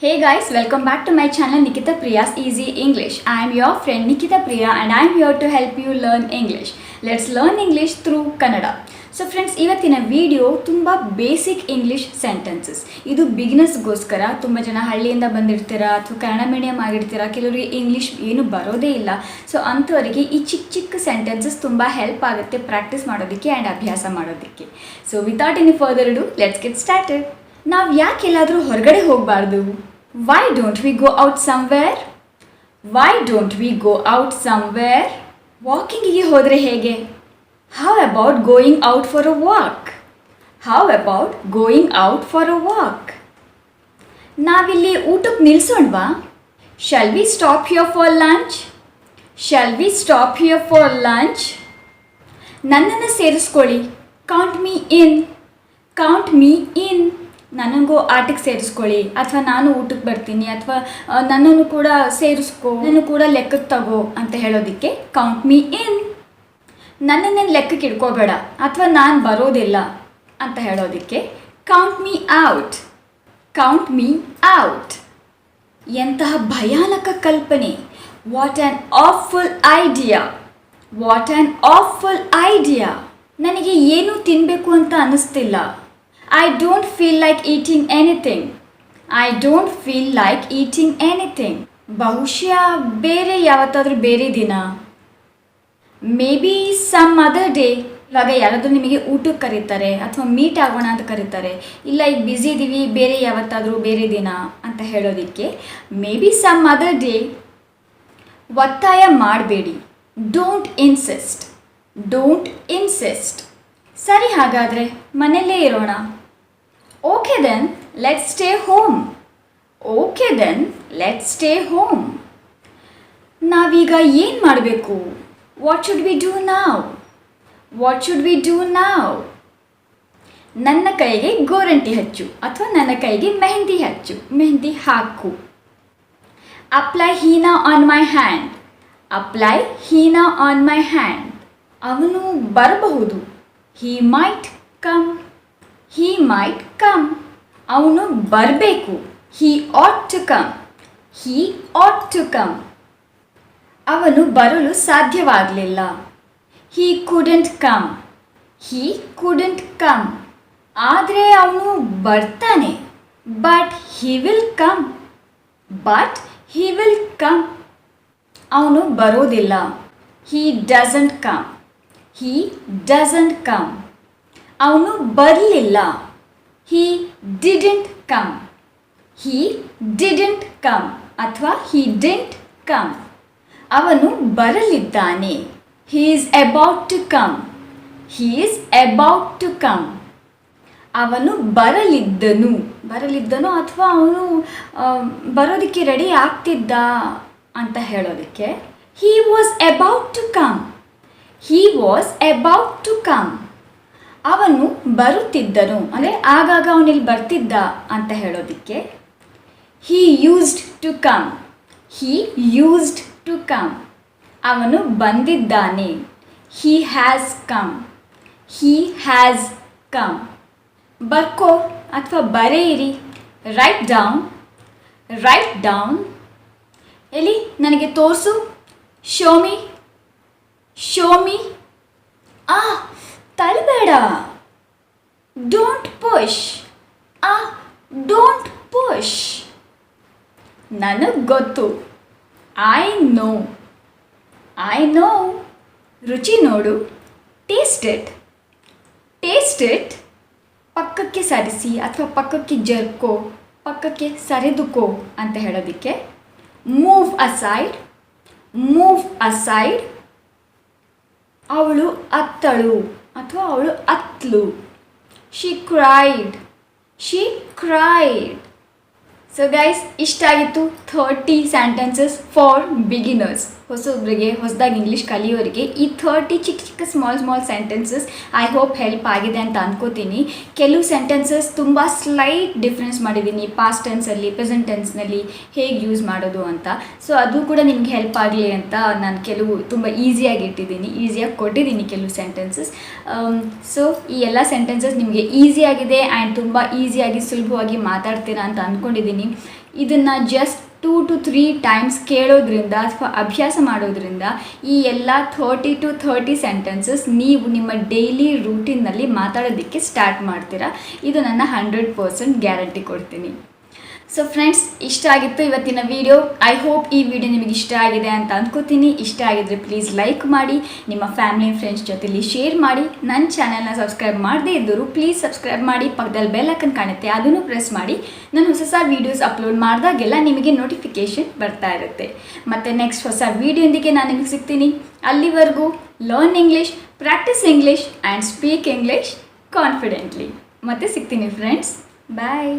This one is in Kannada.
Hey guys, welcome back to my channel Nikitha Priya's Easy English. I am your friend Nikitha Priya and I am here to help you learn English. Let's learn English through Kannada. So friends, ಇವತ್ತಿನ ವಿಡಿಯೋ ತುಂಬ ಬೇಸಿಕ್ ಇಂಗ್ಲಿಷ್ ಸೆಂಟೆನ್ಸಸ್. ಇದು ಬಿಗಿನರ್ಸ್ಗೋಸ್ಕರ. ತುಂಬ ಜನ ಹಳ್ಳಿಯಿಂದ ಬಂದಿರ್ತೀರಾ ಅಥವಾ ಕನ್ನಡ ಮೀಡಿಯಮ್ ಆಗಿರ್ತೀರಾ, ಕೆಲವರಿಗೆ ಇಂಗ್ಲೀಷ್ ಏನು ಬರೋದೇ ಇಲ್ಲ. ಸೊ ಅಂಥವರಿಗೆ ಈ ಚಿಕ್ಕ ಚಿಕ್ಕ ಸೆಂಟೆನ್ಸಸ್ ತುಂಬ ಹೆಲ್ಪ್ ಆಗುತ್ತೆ ಪ್ರಾಕ್ಟೀಸ್ ಮಾಡೋದಕ್ಕೆ ಆ್ಯಂಡ್ ಅಭ್ಯಾಸ ಮಾಡೋದಕ್ಕೆ. So without any further do let's get started. ನಾವು ಯಾಕೆ ಎಲ್ಲಾದರೂ ಹೊರಗಡೆ ಹೋಗಬಾರ್ದು? Why don't we go out somewhere? Why don't we go out somewhere? ವಾಕಿಂಗಿಗೆ ಹೋದರೆ ಹೇಗೆ? How about going out for a walk? How about going out for a walk? ನಾವಿಲ್ಲಿ ಊಟಕ್ಕೆ ನಿಲ್ಸೋಣವಾ? Shall we stop here for lunch? Shall we stop here for lunch? ನನ್ನನ್ನು ಸೇರಿಸ್ಕೊಳ್ಳಿ. Count me in. Count me in. ನನಗೂ ಆಟಕ್ಕೆ ಸೇರಿಸ್ಕೊಳ್ಳಿ, ಅಥವಾ ನಾನು ಊಟಕ್ಕೆ ಬರ್ತೀನಿ, ಅಥವಾ ನನ್ನನ್ನು ಕೂಡ ಸೇರಿಸ್ಕೊ, ನಾನು ಕೂಡ ಲೆಕ್ಕಕ್ಕೆ ತಗೋ ಅಂತ ಹೇಳೋದಕ್ಕೆ ಕೌಂಟ್ ಮೀ ಇನ್. ನನ್ನನ್ನು ಲೆಕ್ಕಕ್ಕೆ ಇಟ್ಕೋಬೇಡ ಅಥವಾ ನಾನು ಬರೋದಿಲ್ಲ ಅಂತ ಹೇಳೋದಕ್ಕೆ count me out. Count me out. ಎಂತಹ ಭಯಾನಕ ಕಲ್ಪನೆ! What an awful idea! What an awful idea! ನನಗೆ ಏನೂ ತಿನ್ನಬೇಕು ಅಂತ ಅನ್ನಿಸ್ತಿಲ್ಲ. I don't feel like eating anything. I don't feel like eating anything. ಬಹುಶಃ ಬೇರೆ ಯಾವತ್ತಾದರೂ ಬೇರೆ ದಿನ. Maybe some other day. ಇವಾಗ ಯಾರಾದರೂ ನಿಮಗೆ ಊಟಕ್ಕೆ ಕರೀತಾರೆ ಅಥವಾ ಮೀಟ್ ಆಗೋಣ ಅಂತ ಕರೀತಾರೆ, ಇಲ್ಲ ಈಗ ಬ್ಯುಸಿ ಇದ್ದೀವಿ ಬೇರೆ ಯಾವತ್ತಾದರೂ ಬೇರೆ ದಿನ ಅಂತ ಹೇಳೋದಕ್ಕೆ may be some other day. ಒತ್ತಾಯ ಮಾಡಬೇಡಿ. Don't insist. Don't insist. ಸರಿ, ಹಾಗಾದರೆ ಮನೆಯಲ್ಲೇ ಇರೋಣ. Okay then, let's stay home. Okay then, let's stay home. ನಾವೀಗ ಏನು ಮಾಡಬೇಕು? What should we do now? What should we do now? ನನ್ನ ಕೈಗೆ ಗೋರಂಟಿ ಹಚ್ಚು ಅಥವಾ ನನ್ನ ಕೈಗೆ ಮೆಹಂದಿ ಹಚ್ಚು, ಮೆಹಂದಿ ಹಾಕು. Apply henna on my hand. Apply henna on my hand. ಅವನು ಬರಬಹುದು. He might come. He might come. ಅವನು ಬರಬೇಕು. He ought to come. He ought to come. ಅವನು ಬರಲು ಸಾಧ್ಯವಾಗಲಿಲ್ಲ. He couldn't come. He couldn't come. ಆದರೆ ಅವನು ಬರ್ತಾನೆ. But he will come. But he will come. ಅವನು ಬರೋದಿಲ್ಲ. He doesn't come. He doesn't come. ಅವನು ಬರಲಿಲ್ಲ. He didn't come. He didn't come ಅಥವಾ he didn't come. ಅವನು ಬರಲಿದ್ದಾನೆ. He is about to come. He is about to come. ಅವನು ಬರಲಿದ್ದನು. ಬರಲಿದ್ದನು ಅಥವಾ ಅವನು ಬರೋದಕ್ಕೆ ರೆಡಿ ಆಗ್ತಿದ್ದ ಅಂತ ಹೇಳೋದಕ್ಕೆ he was about to come. He was about to come. ಅವನು ಬರುತ್ತಿದ್ದನು ಅಂದರೆ ಆಗಾಗ ಅವನಿಲ್ಲಿ ಬರ್ತಿದ್ದ ಅಂತ ಹೇಳೋದಕ್ಕೆ he used to come. He used to come. ಅವನು ಬಂದಿದ್ದಾನೆ. He has come. He has come. ಬರ್ಕೋ ಅಥವಾ ಬರೆಯಿರಿ. Write down. Write down. ಎಲ್ಲಿ ನನಗೆ ತೋರಿಸು. Show me. Show me. ತಳ್ಳಬೇಡ. Don't push. Don't push. ನನಗೆ ಗೊತ್ತು. I know. I know. ರುಚಿ ನೋಡು. Taste it. Taste it. ಪಕ್ಕಕ್ಕೆ ಸರಿಸಿ ಅಥವಾ ಪಕ್ಕಕ್ಕೆ ಜರ್ಕೋ, ಪಕ್ಕಕ್ಕೆ ಸರಿದುಕೋ ಅಂತ ಹೇಳೋದಕ್ಕೆ ಮೂವ್ ಅಸೈಡ್. Move aside. ಅವಳು ಅತ್ತಳು ಅಥವಾ ಅವಳು ಅತ್ಲು. She cried. She cried. So guys, ಇಷ್ಟಾಗಿತ್ತು 30 ಸೆಂಟೆನ್ಸಸ್ ಫಾರ್ ಬಿಗಿನರ್ಸ್. ಹೊಸೊಬ್ಬರಿಗೆ, ಹೊಸದಾಗಿ ಇಂಗ್ಲೀಷ್ ಕಲಿಯೋರಿಗೆ ಈ 30 ಚಿಕ್ಕ ಚಿಕ್ಕ small sentences I hope help ಆಗಿದೆ ಅಂತ ಅಂದ್ಕೋತೀನಿ. ಕೆಲವು ಸೆಂಟೆನ್ಸಸ್ ತುಂಬ ಸ್ಲೈಟ್ ಡಿಫ್ರೆನ್ಸ್ ಮಾಡಿದ್ದೀನಿ ಪಾಸ್ಟ್ ಟೆನ್ಸಲ್ಲಿ, ಪ್ರೆಸೆಂಟ್ ಟೆನ್ಸ್ನಲ್ಲಿ ಹೇಗೆ ಯೂಸ್ ಮಾಡೋದು ಅಂತ. ಸೊ ಅದು ಕೂಡ ನಿಮ್ಗೆ ಹೆಲ್ಪ್ ಆಗಲಿ ಅಂತ ನಾನು ಕೆಲವು ತುಂಬ ಈಸಿಯಾಗಿ ಇಟ್ಟಿದ್ದೀನಿ, ಈಸಿಯಾಗಿ ಕೊಟ್ಟಿದ್ದೀನಿ ಕೆಲವು ಸೆಂಟೆನ್ಸಸ್. ಸೊ ಈ ಎಲ್ಲ ಸೆಂಟೆನ್ಸಸ್ ನಿಮಗೆ ಈಸಿಯಾಗಿದೆ ಆ್ಯಂಡ್ ತುಂಬ ಈಸಿಯಾಗಿ ಸುಲಭವಾಗಿ ಮಾತಾಡ್ತೀರಾ ಅಂತ ಅಂದ್ಕೊಂಡಿದ್ದೀನಿ. ಇದನ್ನು ಜಸ್ಟ್ 2 to 3 ಟೈಮ್ಸ್ ಕೇಳೋದ್ರಿಂದ ಅಥವಾ ಅಭ್ಯಾಸ ಮಾಡೋದ್ರಿಂದ ಈ ಎಲ್ಲ 30 to 30 ಸೆಂಟೆನ್ಸಸ್ ನೀವು ನಿಮ್ಮ ಡೈಲಿ ರೂಟೀನ್ನಲ್ಲಿ ಮಾತಾಡೋದಕ್ಕೆ ಸ್ಟಾರ್ಟ್ ಮಾಡ್ತೀರಾ. ಇದು ನನ್ನ 100% ಗ್ಯಾರಂಟಿ ಕೊಡ್ತೀನಿ. ಸೊ ಫ್ರೆಂಡ್ಸ್, ಇಷ್ಟ ಆಗಿತ್ತು ಇವತ್ತಿನ ವಿಡಿಯೋ. ಐ ಹೋಪ್ ಈ ವಿಡಿಯೋ ನಿಮಗೆ ಇಷ್ಟ ಆಗಿದೆ ಅಂತ ಅಂದ್ಕೋತೀನಿ. ಇಷ್ಟ ಆಗಿದ್ರೆ ಪ್ಲೀಸ್ ಲೈಕ್ ಮಾಡಿ, ನಿಮ್ಮ ಫ್ಯಾಮಿಲಿ ಫ್ರೆಂಡ್ಸ್ ಜೊತೆಲಿ ಶೇರ್ ಮಾಡಿ. ನನ್ನ ಚಾನಲ್ನ ಸಬ್ಸ್ಕ್ರೈಬ್ ಮಾಡದೇ ಇದ್ದರೂ ಪ್ಲೀಸ್ ಸಬ್ಸ್ಕ್ರೈಬ್ ಮಾಡಿ. ಪಕ್ಕದಲ್ಲಿ ಬೆಲ್ ಐಕನ್ ಕಾಣುತ್ತೆ, ಅದನ್ನು ಪ್ರೆಸ್ ಮಾಡಿ. ನಾನು ಹೊಸ ವೀಡಿಯೋಸ್ ಅಪ್ಲೋಡ್ ಮಾಡಿದಾಗೆಲ್ಲ ನಿಮಗೆ ನೋಟಿಫಿಕೇಷನ್ ಬರ್ತಾ ಇರುತ್ತೆ. ಮತ್ತು ನೆಕ್ಸ್ಟ್ ಹೊಸ ವೀಡಿಯೋಂದಿಗೆ ನಾನು ನಿಮಗೆ ಸಿಗ್ತೀನಿ. ಅಲ್ಲಿವರೆಗೂ learn English, practice English and speak English confidently. ಮತ್ತೆ ಸಿಗ್ತೀನಿ ಫ್ರೆಂಡ್ಸ್. ಬಾಯ್.